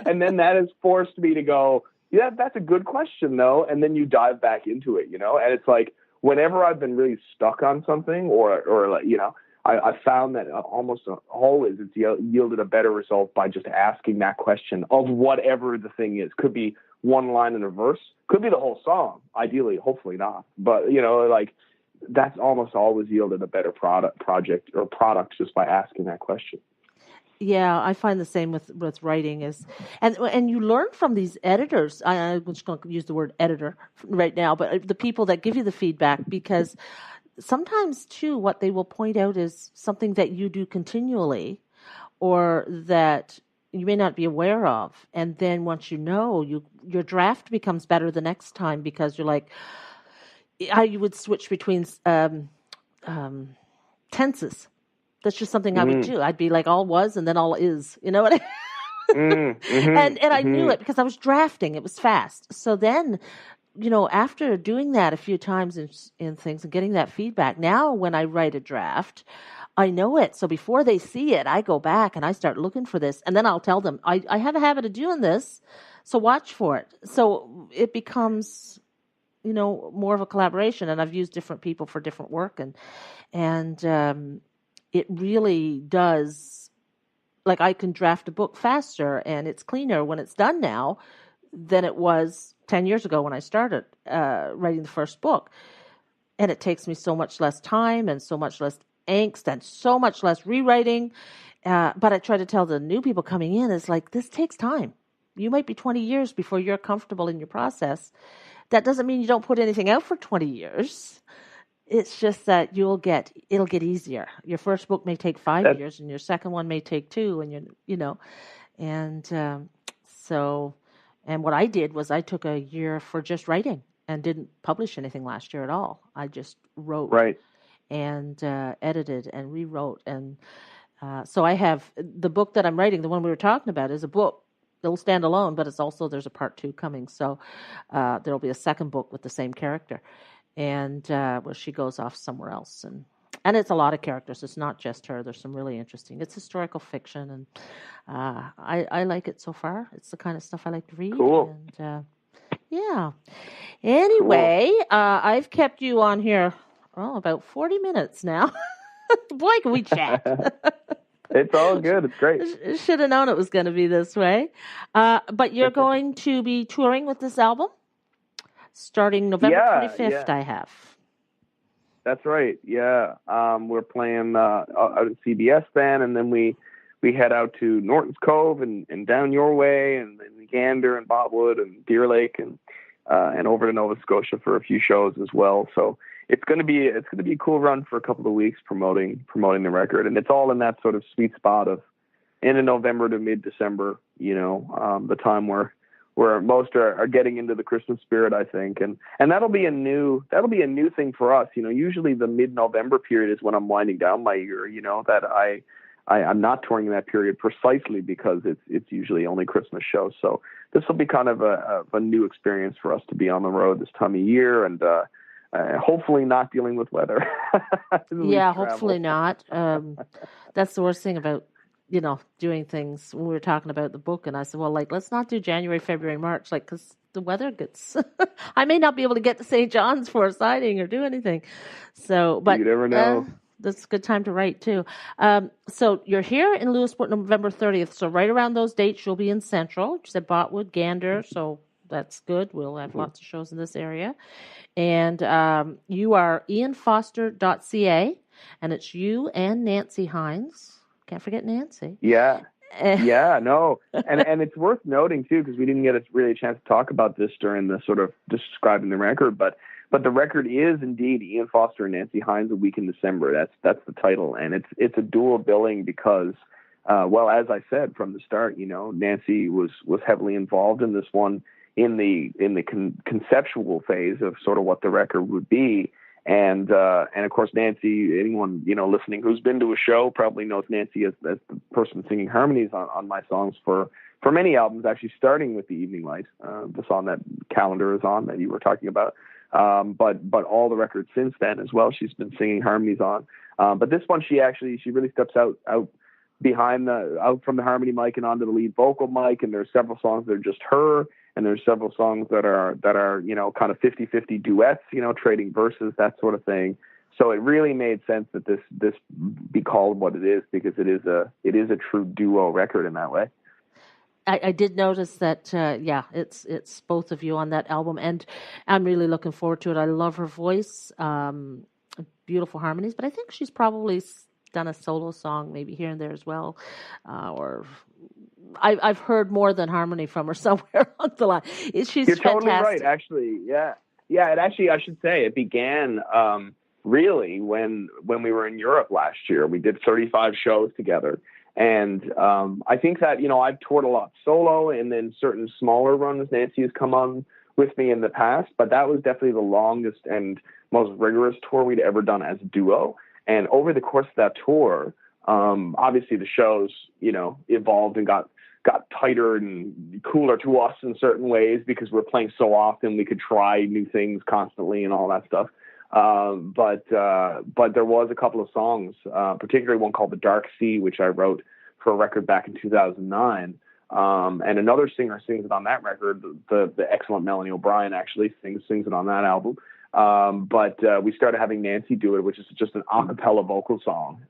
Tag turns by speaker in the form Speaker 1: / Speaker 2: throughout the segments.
Speaker 1: and then that has forced me to go, yeah, that's a good question though. And then you dive back into it, and it's like, whenever I've been really stuck on something or like, I found that almost always it's yielded a better result by just asking that question of whatever the thing is. Could be one line in a verse, could be the whole song, ideally, hopefully not. But, like, that's almost always yielded a better product just by asking that question.
Speaker 2: Yeah, I find the same with writing and you learn from these editors. I'm just going to use the word editor right now, but the people that give you the feedback, because sometimes too, what they will point out is something that you do continually or that you may not be aware of. And then once your draft becomes better the next time, because you're like, how you would switch between tenses. That's just something I would do. I'd be like all was and then all is, you know what I mean? And I knew it because I was drafting. It was fast. So then, after doing that a few times in things and getting that feedback, now when I write a draft, I know it. So before they see it, I go back and I start looking for this. And then I'll tell them, I have a habit of doing this, so watch for it. So it becomes, more of a collaboration. And I've used different people for different work. And it really does, like I can draft a book faster and it's cleaner when it's done now than it was 10 years ago when I started writing the first book. And it takes me so much less time and so much less angst and so much less rewriting. But I try to tell the new people coming in, it's like, this takes time. You might be 20 years before you're comfortable in your process. That doesn't mean you don't put anything out for 20 years. It's just that it'll get easier. Your first book may take 5 years and your second one may take 2 and and what I did was I took a year for just writing and didn't publish anything last year at all. I just wrote and edited and rewrote. And so I have the book that I'm writing, the one we were talking about, is a book. It'll stand alone, but there's a part 2 coming. So there'll be a second book with the same character. And where she goes off somewhere else. And it's a lot of characters. It's not just her. There's some really interesting. It's historical fiction, and I like it so far. It's the kind of stuff I like to read.
Speaker 1: Cool.
Speaker 2: And yeah. Anyway, cool. I've kept you on here, about 40 minutes now. Boy, can we chat.
Speaker 1: It's all good. It's great.
Speaker 2: Should have known it was going to be this way. But you're going to be touring with this album? Starting November 25th, I have.
Speaker 1: That's right. Yeah. We're playing out at CBS then, and then we head out to Norton's Cove and down your way, and then Gander and Botwood and Deer Lake and over to Nova Scotia for a few shows as well. So it's going to be a cool run for a couple of weeks promoting the record, and it's all in that sort of sweet spot of end of November to mid-December. The time where most are getting into the Christmas spirit, I think. And that'll be a new thing for us. Usually the mid-November period is when I'm winding down my year, that I'm not touring in that period precisely because it's usually only Christmas shows. So this will be kind of a new experience for us to be on the road this time of year, and hopefully not dealing with weather.
Speaker 2: Yeah, hopefully not. That's the worst thing about doing things. When we were talking about the book, and I said, well, let's not do January, February, March, because the weather gets, I may not be able to get to St. John's for a sighting or do anything. So, but
Speaker 1: you never know.
Speaker 2: That's a good time to write too. So you're here in Lewisport, November 30th. So right around those dates, you'll be in Central. You said Botwood, Gander. So that's good. We'll have lots of shows in this area. And you are ianfoster.ca, and it's you and Nancy Hynes. Can't forget Nancy.
Speaker 1: Yeah. Yeah, no. And it's worth noting too, because we didn't get really a chance to talk about this during the sort of describing the record, but the record is indeed Ian Foster and Nancy Hynes, A Week in December. That's the title. And it's a dual billing because, as I said from the start, Nancy was heavily involved in this one in the conceptual phase of sort of what the record would be. And of course, Nancy, anyone, listening who's been to a show probably knows Nancy as the person singing harmonies on my songs for many albums, actually starting with The Evening Light, the song that Calendar is on that you were talking about. But all the records since then as well, she's been singing harmonies on. But this one, she really steps out out from the harmony mic and onto the lead vocal mic. And there's several songs that are just her, and there's several songs that are kind of 50-50 duets, trading verses, that sort of thing. So it really made sense that this be called what it is, because it is a true duo record in that way.
Speaker 2: I did notice that, it's both of you on that album, and I'm really looking forward to it. I love her voice, beautiful harmonies, but I think she's probably done a solo song maybe here and there as well, or I've heard more than harmony from her somewhere on the line. She's
Speaker 1: You're
Speaker 2: fantastic.
Speaker 1: Totally right, actually. Yeah. It actually, I should say, it began really when we were in Europe last year. We did 35 shows together. And I think that, I've toured a lot solo, and then certain smaller runs Nancy has come on with me in the past, but that was definitely the longest and most rigorous tour we'd ever done as a duo. And over the course of that tour, obviously the shows, evolved and got tighter and cooler to us in certain ways, because we're playing so often. We could try new things constantly and all that stuff. But there was a couple of songs, particularly one called The Dark Sea, which I wrote for a record back in 2009. And another singer sings it on that record. The excellent Melanie O'Brien actually sings it on that album. But we started having Nancy do it, which is just an a cappella vocal song.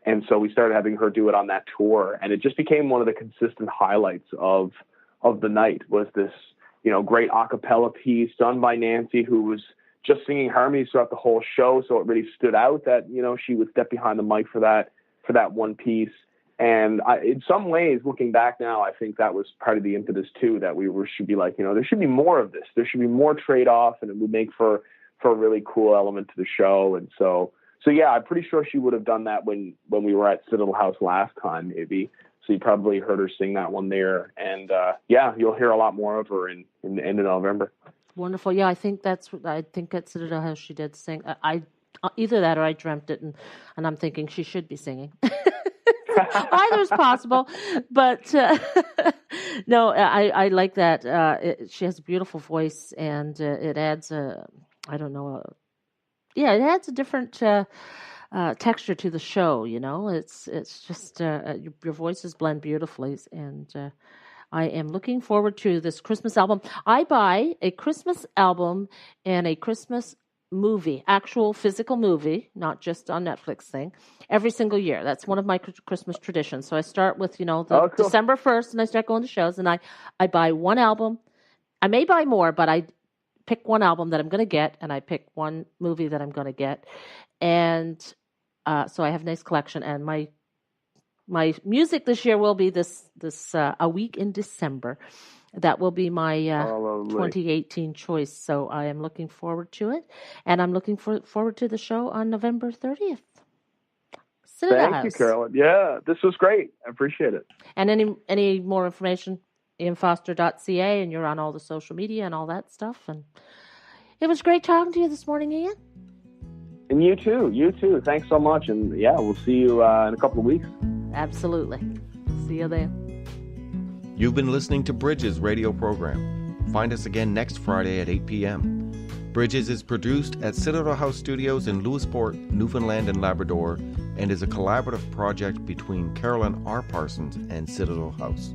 Speaker 1: And so we started having her do it on that tour, and it just became one of the consistent highlights of the night, was this, great a cappella piece done by Nancy, who was just singing harmonies throughout the whole show. So it really stood out that, she would step behind the mic for that one piece. And in some ways, looking back now, I think that was part of the impetus too, that should be like, there should be more of this. There should be more trade-off, and it would make for a really cool element to the show. And so yeah, I'm pretty sure she would have done that when we were at Citadel House last time, maybe. So you probably heard her sing that one there. And you'll hear a lot more of her in the end of November. Wonderful.
Speaker 2: Yeah, I think at Citadel House she did sing. I either that or I dreamt it, and I'm thinking she should be singing. Either is possible, but no, I like that. She has a beautiful voice, and it adds it adds a different texture to the show. It's just your voices blend beautifully, and I am looking forward to this Christmas album. I buy a Christmas album and a Christmas movie, actual physical movie, not just on Netflix thing, every single year. That's one of my Christmas traditions. So I start with, cool. December 1st, and I start going to shows, and I buy one album. I may buy more, but I pick one album that I'm going to get, and I pick one movie that I'm going to get. And so I have a nice collection, and my music this year will be this a week in December. That will be my 2018 choice. So I am looking forward to it. And I'm looking forward to the show on November 30th.
Speaker 1: Thank you, Carolyn. Yeah, this was great. I appreciate it.
Speaker 2: And any more information, ianfoster.ca, and you're on all the social media and all that stuff. And it was great talking to you this morning, Ian.
Speaker 1: And you too. Thanks so much. And yeah, we'll see you in a couple of weeks.
Speaker 2: Absolutely. See you there.
Speaker 3: You've been listening to Bridges radio program. Find us again next Friday at 8 p.m. Bridges is produced at Citadel House Studios in Lewisport, Newfoundland and Labrador, and is a collaborative project between Carolyn R. Parsons and Citadel House.